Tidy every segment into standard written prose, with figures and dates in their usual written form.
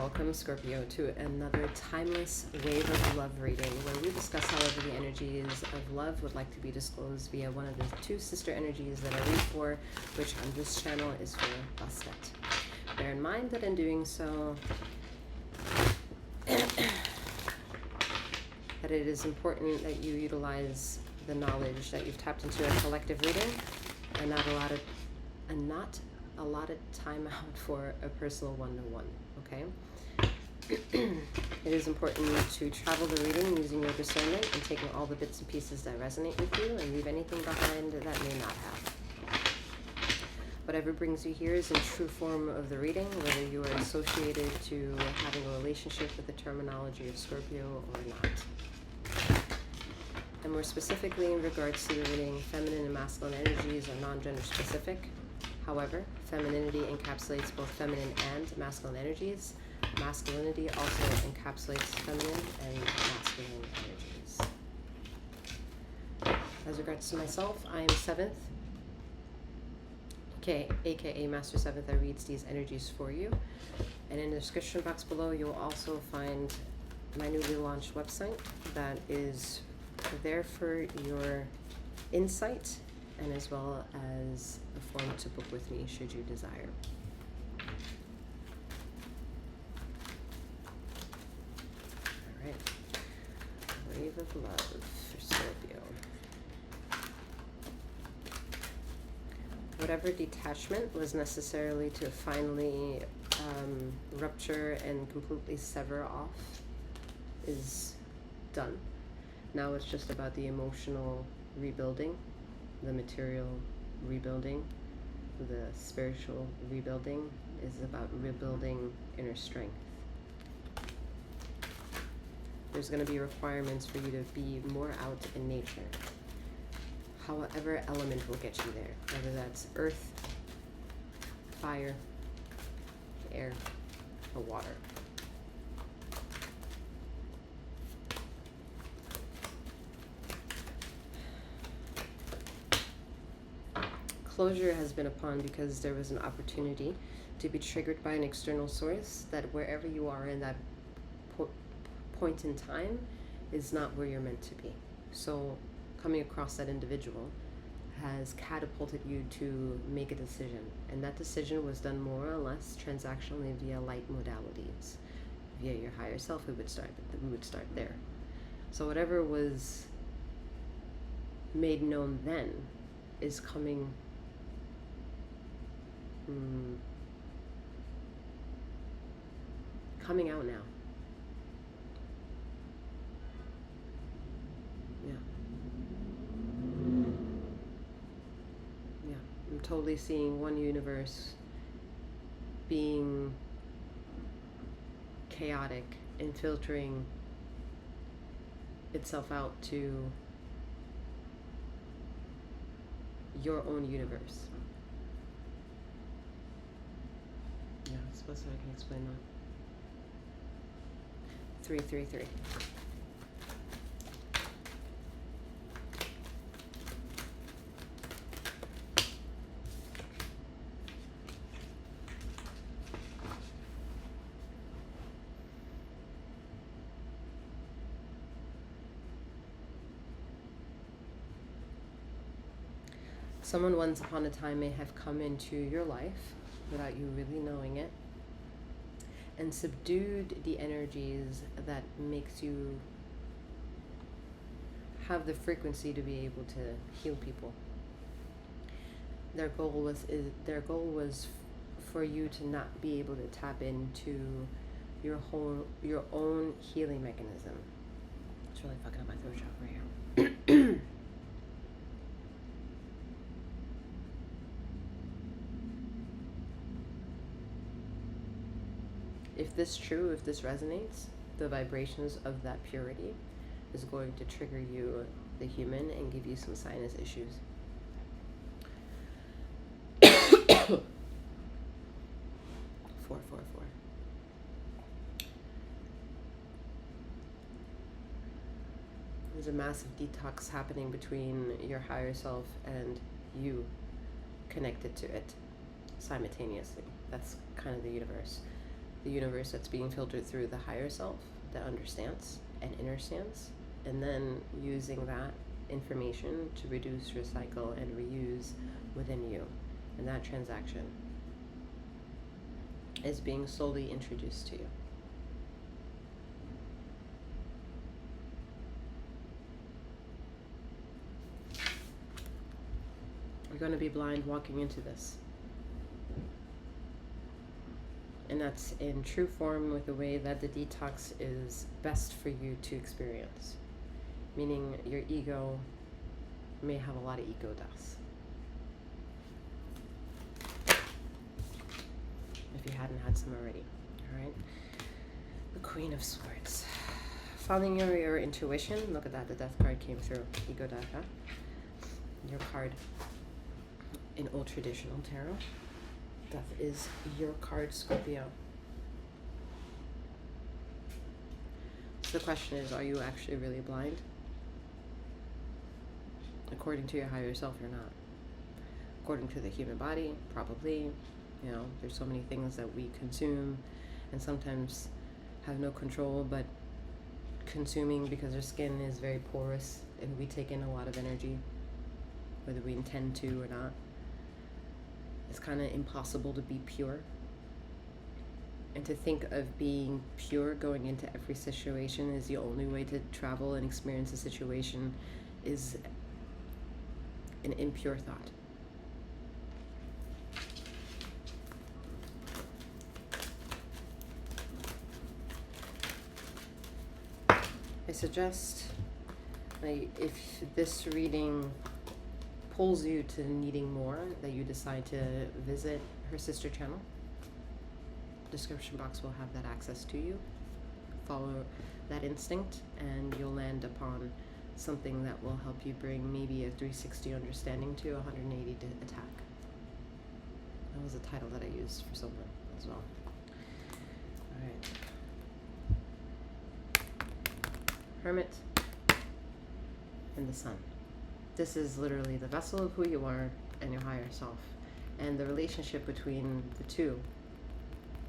welcome, Scorpio, to another timeless wave of love reading where we discuss however the energies of love would like to be disclosed via one of the two sister energies that I read for, which on this channel is for Bastet. Bear in mind that in doing so, that it is important that you utilize the knowledge that you've tapped into a collective reading and not allotted time out for a personal one-to-one, okay? It is important to travel the reading using your discernment and taking all the bits and pieces that resonate with you and leave anything behind that may not have. Whatever brings you here is in true form of the reading, whether you are associated to having a relationship with the terminology of Scorpio or not. And more specifically in regards to the reading, feminine and masculine energies are non-gender specific. However, femininity encapsulates both feminine and masculine energies. Masculinity also encapsulates feminine and masculine energies. As regards to myself, I am 7th, aka Master 7th. I reads these energies for you. And in the description box below, you'll also find my newly launched website that is there for your insight, and as well as a form to book with me should you desire. All right, wave of love for Scorpio. Whatever detachment was necessarily to finally rupture and completely sever off is done. Now it's just about the emotional rebuilding, the material rebuilding, the spiritual rebuilding is about rebuilding inner strength. There's going to be requirements for you to be more out in nature. However element will get you there, whether that's earth, fire, air, or water. Closure has been upon because there was an opportunity to be triggered by an external source that wherever you are in that point in time is not where you're meant to be. So coming across that individual has catapulted you to make a decision, and that decision was done more or less transactionally via light modalities. Via your higher self, we would start there. So whatever was made known then is coming out now. Yeah, I'm totally seeing one universe being chaotic and filtering itself out to your own universe. Yeah, I suppose I can explain that. 333. Someone once upon a time may have come into your life without you really knowing it and subdued the energies that makes you have the frequency to be able to heal people. Their goal was for you to not be able to tap into your own healing mechanism. It's really fucking up my throat chakra here. If this resonates, the vibrations of that purity is going to trigger you, the human, and give you some sinus issues. 444. There's a massive detox happening between your higher self and you connected to it simultaneously. That's kind of the universe. the universe that's being filtered through the higher self that understands and understands, and then using that information to reduce, recycle, and reuse within you. And that transaction is being slowly introduced to you. You're going to be blind walking into this. And that's in true form with the way that the detox is best for you to experience. Meaning your ego may have a lot of ego dust. If you hadn't had some already. Alright? The Queen of Swords. Following your intuition, look at that, the Death card came through. Ego death, huh? Your card in old traditional tarot. Death is your card, Scorpio. So the question is, are you actually really blind? According to your higher self, you're not. According to the human body, probably. You know, there's so many things that we consume and sometimes have no control, but consuming because our skin is very porous and we take in a lot of energy, whether we intend to or not. It's kind of impossible to be pure. And to think of being pure going into every situation is the only way to travel and experience a situation is an impure thought. I suggest, like, if this reading pulls you to needing more, that you decide to visit her sister channel. Description box will have that access to you. Follow that instinct and you'll land upon something that will help you bring maybe a 360 understanding to 180 to attack. That was a title that I used for something as well. Alright. Hermit and the Sun. This is literally the vessel of who you are and your higher self. And the relationship between the two,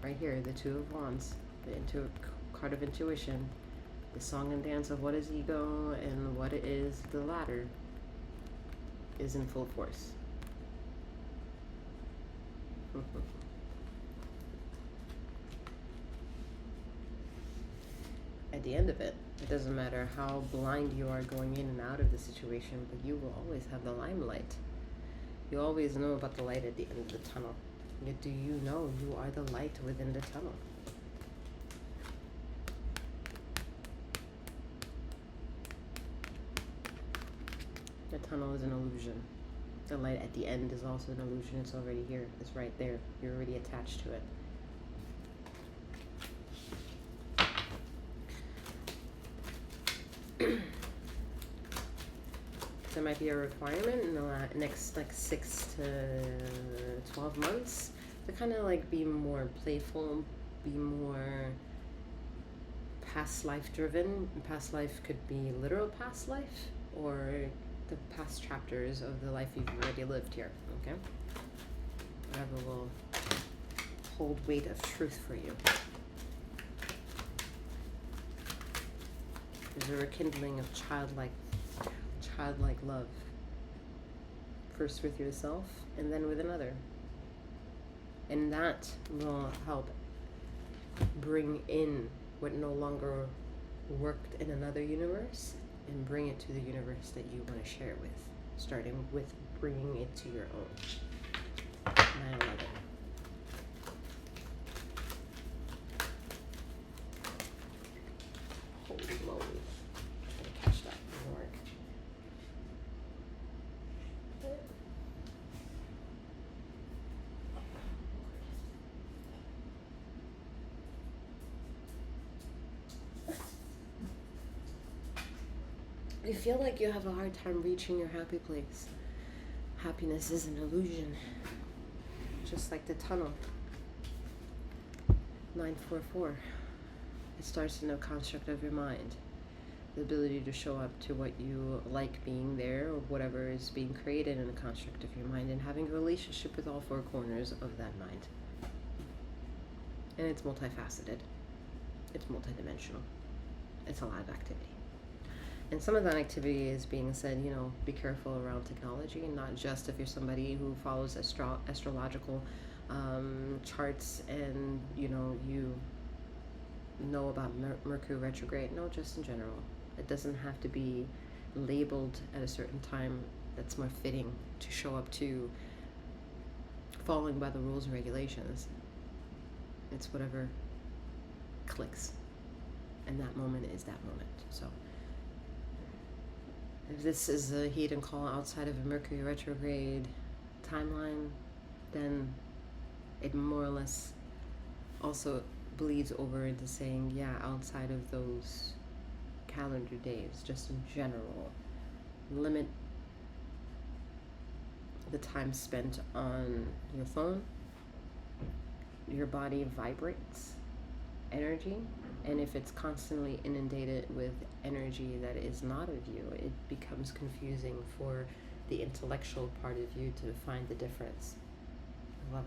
right here, the Two of Wands, the card of intuition, the song and dance of what is ego and what it is the latter, is in full force. At the end of it, it doesn't matter how blind you are going in and out of the situation, but you will always have the limelight. You always know about the light at the end of the tunnel. Yet do you know you are the light within the tunnel? The tunnel is an illusion. The light at the end is also an illusion. It's already here. It's right there. You're already attached to it. There might be a requirement in the next 6 to 12 months to kind of like be more playful, be more past life driven. Past life could be literal past life or the past chapters of the life you've already lived here, okay? Whatever will hold weight of truth for you. There's a rekindling of childlike love. First with yourself and then with another. And that will help bring in what no longer worked in another universe and bring it to the universe that you want to share with, starting with bringing it to your own. 9/11. Holy moly. I'm gonna catch that in work. You feel like you have a hard time reaching your happy place. Happiness is an illusion, just like the tunnel. 944. It starts in a construct of your mind. The ability to show up to what you like being there, or whatever is being created in a construct of your mind, and having a relationship with all four corners of that mind. And it's multifaceted. It's multidimensional. It's a lot of activity. And some of that activity is being said, you know, be careful around technology, and not just if you're somebody who follows astrological charts and, you know about Mercury retrograde. No, just in general. It doesn't have to be labeled at a certain time that's more fitting to show up to following by the rules and regulations. It's whatever clicks, and that moment is that moment. So if this is a heat and call outside of a Mercury retrograde timeline, then it more or less also bleeds over into saying, yeah, outside of those calendar days, just in general, limit the time spent on your phone. Your body vibrates energy, and if it's constantly inundated with energy that is not of you, it becomes confusing for the intellectual part of you to find the difference. 11:11.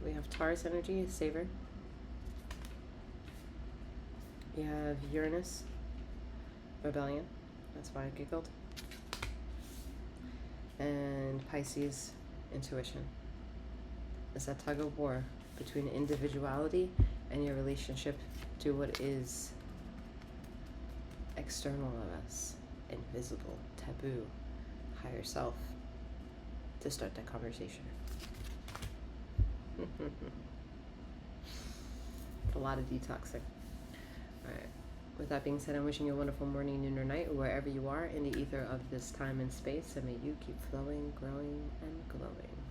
We have Taurus energy, Saver. You have Uranus, Rebellion. That's why I giggled. And Pisces, Intuition. It's that tug of war between individuality and your relationship to what is external of us, invisible, taboo, higher self, to start that conversation. A lot of detoxing. Alright. With that being said, I'm wishing you a wonderful morning, noon, or night, wherever you are in the ether of this time and space, and may you keep flowing, growing, and glowing.